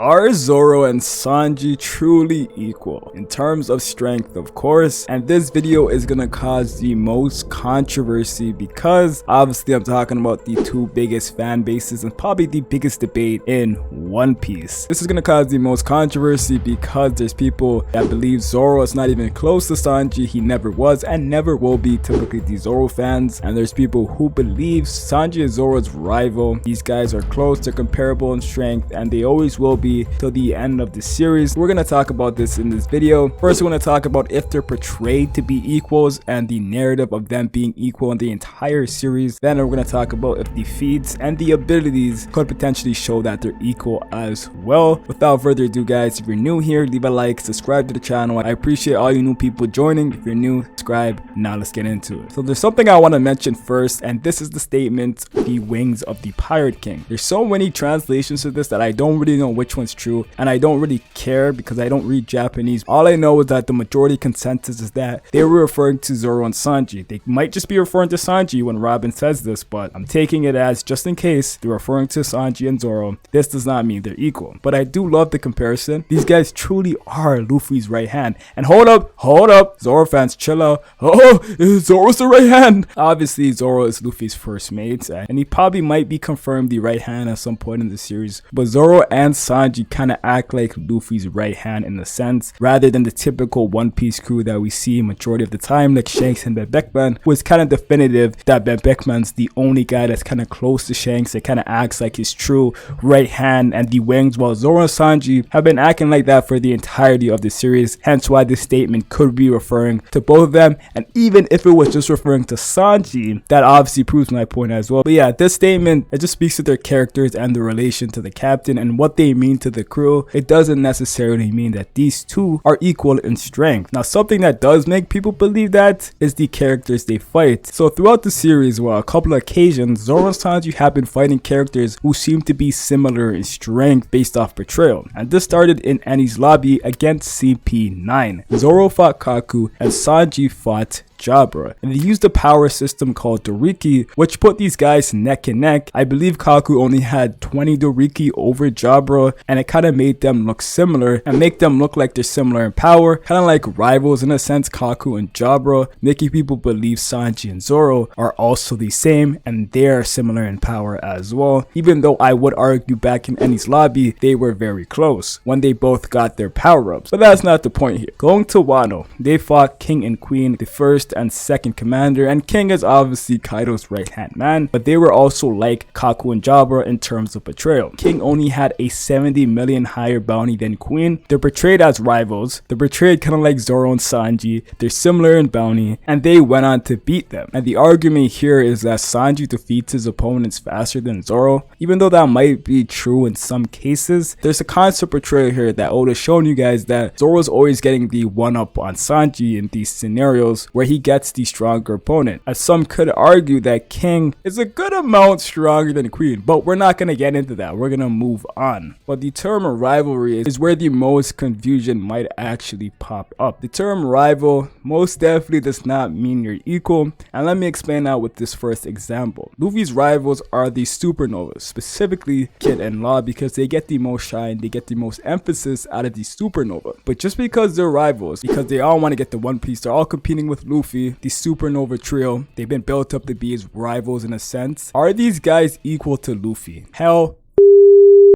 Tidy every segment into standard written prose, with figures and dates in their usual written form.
Are Zoro and Sanji truly equal? In terms of strength, of course, and this video is gonna cause the most controversy because obviously I'm talking about the two biggest fan bases and probably the biggest debate in One Piece. This is gonna cause the most controversy because there's people that believe Zoro is not even close to Sanji. He never was and never will be, typically the Zoro fans, and there's people who believe Sanji is Zoro's rival. These guys are close, they're comparable in strength, and they always will be till the end of the series. We're gonna talk about this in this video. First, we're gonna talk about if they're portrayed to be equals and the narrative of them being equal in the entire series. Then we're gonna talk about if the feats and the abilities could potentially show that they're equal as well. Without further ado, guys, if you're new here, leave a like, subscribe to the channel. I appreciate all you new people joining. If you're new, subscribe. Now let's get into it. So there's something I want to mention first, and this is the statement, the wings of the Pirate King. There's so many translations to this that I don't really know which one's true, and I don't really care because I don't read Japanese. All I know is that the majority consensus is that they were referring to Zoro and Sanji. They might just be referring to Sanji when Robin says this, but I'm taking it as just in case they're referring to Sanji and Zoro. This does not mean they're equal, but I do love the comparison. These guys truly are Luffy's right hand. And hold up, Zoro fans, chill out. Oh, Zoro's the right hand. Obviously, Zoro is Luffy's first mate, and he probably might be confirmed the right hand at some point in the series, but Zoro and Sanji kind of act like Luffy's right hand in a sense, rather than the typical One Piece crew that we see majority of the time, like Shanks and Ben Beckman, who is kind of definitive that Ben Beckman's the only guy that's kind of close to Shanks, that kind of acts like his true right hand and the wings, while Zoro and Sanji have been acting like that for the entirety of the series, hence why this statement could be referring to both of them. And even if it was just referring to Sanji, that obviously proves my point as well. But yeah, this statement, it just speaks to their characters and the relation to the captain and what they mean to the crew. It doesn't necessarily mean that these two are equal in strength. Now, something that does make people believe that is the characters they fight. So throughout the series, well, a couple of occasions, Zoro and Sanji have been fighting characters who seem to be similar in strength based off Betrayal, and this started in Enies Lobby against CP9. Zoro fought Kaku and Sanji fought Jabra, and they used a power system called Doriki, which put these guys neck and neck. I believe Kaku only had 20 Doriki over Jabra, and it kind of made them look similar and make them look like they're similar in power, kind of like rivals in a sense, Kaku and Jabra, making people believe Sanji and Zoro are also the same and they're similar in power as well, even though I would argue back in Enies Lobby they were very close when they both got their power-ups. But that's not the point here. Going to Wano, they fought King and Queen, the first and second commander, and King is obviously Kaido's right hand man, but they were also like Kaku and Jabra in terms of betrayal. King only had a 70 million higher bounty than Queen. They're portrayed as rivals. They're portrayed kind of like Zoro and Sanji. They're similar in bounty, and they went on to beat them. And the argument here is that Sanji defeats his opponents faster than Zoro. Even though that might be true in some cases, there's a concept portrayal here that Oda's shown you guys that Zoro's always getting the one-up on Sanji in these scenarios where he gets the stronger opponent. As some could argue that King is a good amount stronger than Queen, but we're not going to get into that. We're going to move on. But the term rivalry is where the most confusion might actually pop up. The term rival most definitely does not mean you're equal, and let me explain that with this first example. Luffy's rivals are the supernovas, specifically Kid and Law, because they get the most shine, they get the most emphasis out of the supernova. But just because they're rivals, because they all want to get the One Piece, they're all competing with Luffy, the supernova trio, they've been built up to be his rivals in a sense. Are these guys equal to Luffy? Hell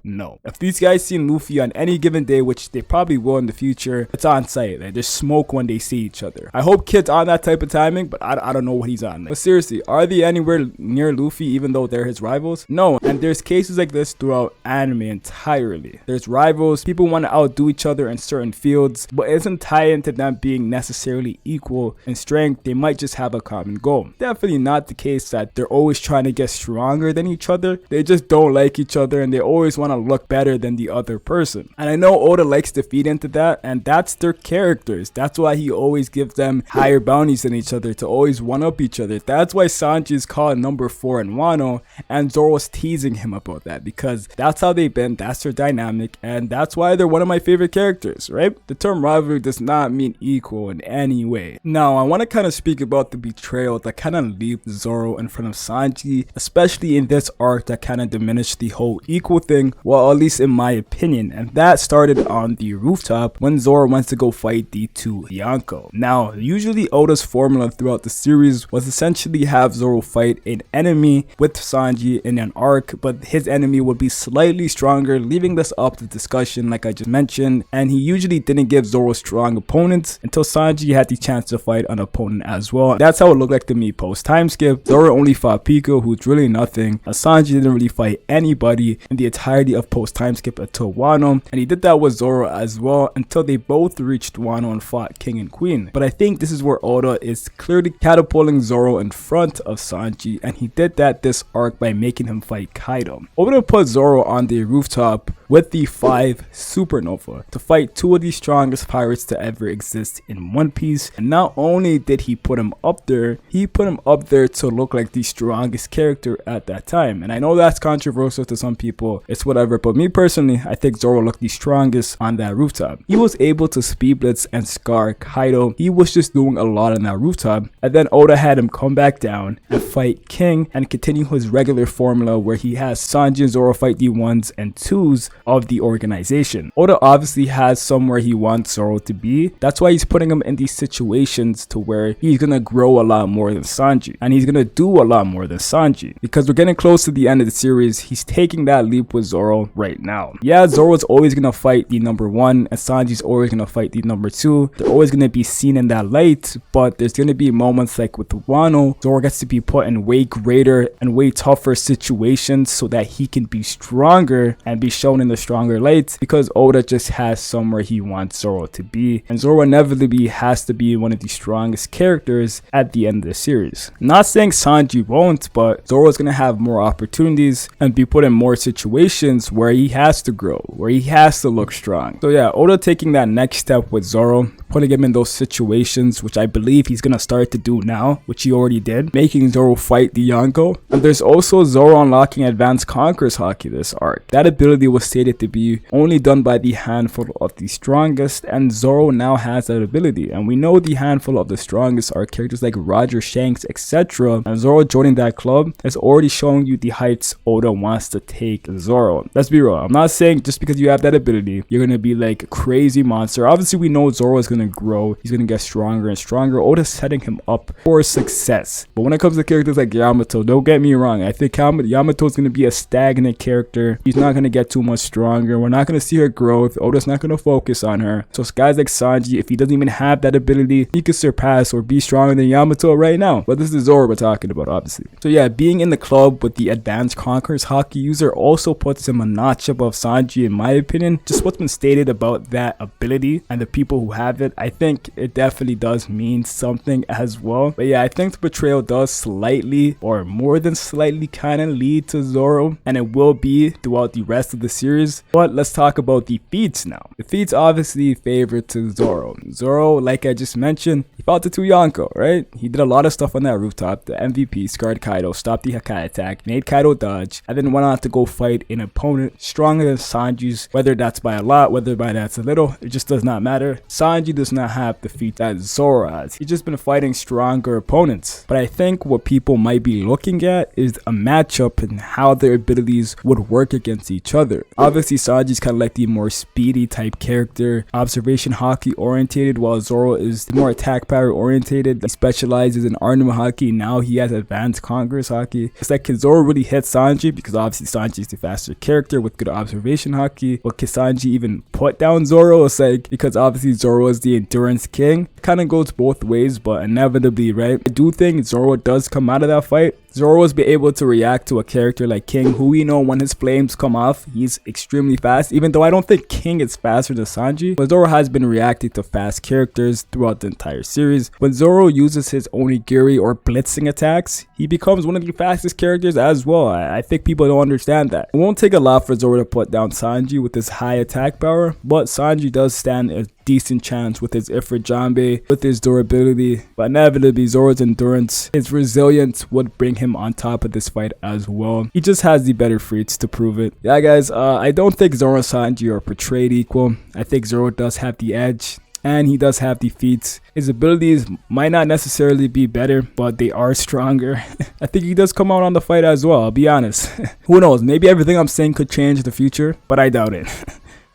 no. If these guys see Luffy on any given day, which they probably will in the future, it's on sight. Like, there's smoke when they see each other. I hope Kid's on that type of timing, but I don't know what he's on. But seriously, are they anywhere near Luffy even though they're his rivals? No. And there's cases like this throughout anime entirely. There's rivals, people want to outdo each other in certain fields, but it doesn't tie into them being necessarily equal in strength. They might just have a common goal. Definitely not the case that they're always trying to get stronger than each other. They just don't like each other and they always want to look better than the other person. And I know Oda likes to feed into that, and that's their characters. That's why he always gives them higher bounties than each other, to always one up each other. That's why Sanji is called number 4 in Wano, and Zoro's teasing him about that, because that's how they've been, that's their dynamic, and that's why they're one of my favorite characters, right? The term rivalry does not mean equal in any way. Now, I want to kind of speak about the betrayal that kind of leaves Zoro in front of Sanji, especially in this arc that kind of diminished the whole equal thing, thing, well, at least in my opinion, and that started on the rooftop when Zoro went to go fight the two Yonko. Now, usually Oda's formula throughout the series was essentially have Zoro fight an enemy with Sanji in an arc, but his enemy would be slightly stronger, leaving this up to discussion like I just mentioned, and he usually didn't give Zoro strong opponents until Sanji had the chance to fight an opponent as well. That's how it looked like to me post time skip. Zoro only fought Pico, who's really nothing, and Sanji didn't really fight anybody in the entirety of post time skip until Wano, and he did that with Zoro as well until they both reached Wano and fought King and Queen. But I think this is where Oda is clearly catapulting Zoro in front of Sanji, and he did that this arc by making him fight Kaido. Oda put Zoro on the rooftop with the 5 supernova to fight 2 of the strongest pirates to ever exist in One Piece. And not only did he put him up there, he put him up there to look like the strongest character at that time. And I know that's controversial to some people, it's whatever, but me personally, I think Zoro looked the strongest on that rooftop. He was able to speed blitz and scar Kaido. He was just doing a lot on that rooftop, and then Oda had him come back down and fight King and continue his regular formula where he has Sanji and Zoro fight the 1s and 2s of the organization. Oda obviously has somewhere he wants Zoro to be. That's why he's putting him in these situations to where he's gonna grow a lot more than Sanji, and he's gonna do a lot more than Sanji, because we're getting close to the end of the series. He's taking that leap with Zoro right now. Yeah, Zoro's always gonna fight the number 1 and Sanji's always gonna fight the number 2. They're always gonna be seen in that light, but there's gonna be moments like with Wano, Zoro gets to be put in way greater and way tougher situations so that he can be stronger and be shown in the stronger lights, because Oda just has somewhere he wants Zoro to be, and Zoro inevitably has to be one of the strongest characters at the end of the series. Not saying Sanji won't, but Zoro's gonna have more opportunities and be put in more situations where he has to grow, where he has to look strong. So yeah, Oda taking that next step with Zoro, putting him in those situations, which I believe he's gonna start to do now, which he already did, making Zoro fight the Yonko. And there's also Zoro unlocking Advanced Conquerors Haki this arc. That ability was stated to be only done by the handful of the strongest, and Zoro now has that ability. And we know the handful of the strongest are characters like Roger, Shanks, etc. And Zoro joining that club is already showing you the heights Oda wants to take Zoro. Let's be real, I'm not saying just because you have that ability you're gonna be like a crazy monster. Obviously we know Zoro is gonna grow, he's gonna get stronger and stronger. Oda's setting him up for success. But when it comes to characters like Yamato, don't get me wrong, I think Yamato is gonna be a stagnant character. He's not gonna get too much stronger. We're not gonna see her growth. Oda's not gonna focus on her. So guys like Sanji, if he doesn't even have that ability, he could surpass or be stronger than Yamato right now. But this is Zoro we're talking about, obviously. So yeah, being in the club with the Advanced Conquerors Haki user also puts him a notch above Sanji in my opinion. Just what's been stated about that ability and the people who have it, I think it definitely does mean something as well. But yeah, I think the betrayal does slightly or more than slightly kind of lead to Zoro, and it will be throughout the rest of the series. But let's talk about the feats now. The feats obviously favor to Zoro. Zoro, like I just mentioned, he fought the two Yonko, right? He did a lot of stuff on that rooftop. The MVP scarred Kaido, stopped the Hakai attack, made Kaido dodge, and then went on to go fight an opponent stronger than Sanji's. Whether that's by a lot, whether by that's a little, it just does not matter. Sanji does not have the feat that Zoro has. He's just been fighting stronger opponents. But I think what people might be looking at is a matchup and how their abilities would work against each other. Obviously Sanji's kind of like the more speedy type character, observation Haki orientated, while Zoro is the more attack power orientated. He specializes in Armor Haki. Now he has Advanced Conquerors Haki. It's like, can Zoro really hit Sanji? Because obviously Sanji is the faster character with good observation Haki. But can Sanji even put down Zoro? It's like, because obviously Zoro is the endurance king. It kind of goes both ways, but inevitably, right? I do think Zoro does come out of that fight. Zoro was be able to react to a character like King, who we know when his flames come off, he's extremely fast, even though I don't think King is faster than Sanji. But Zoro has been reacting to fast characters throughout the entire series. When Zoro uses his onigiri or blitzing attacks, he becomes one of the fastest characters as well. I think people don't understand that. It won't take a lot for Zoro to put down Sanji with his high attack power, but Sanji does stand a decent chance with his Ifrit Jambe, with his durability. But inevitably Zoro's endurance, his resilience would bring him on top of this fight as well. He just has the better feats to prove it. Yeah guys, I don't think Zoro and Sanji are portrayed equal. I think Zoro does have the edge. and he does have the feats. His abilities might not necessarily be better, but they are stronger. I think he does come out on the fight as well, I'll be honest. Who knows, maybe everything I'm saying could change in the future, but I doubt it.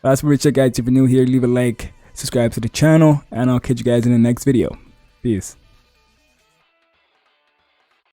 That's pretty much it, guys. If you're new here, leave a like, subscribe to the channel, and I'll catch you guys in the next video. Peace.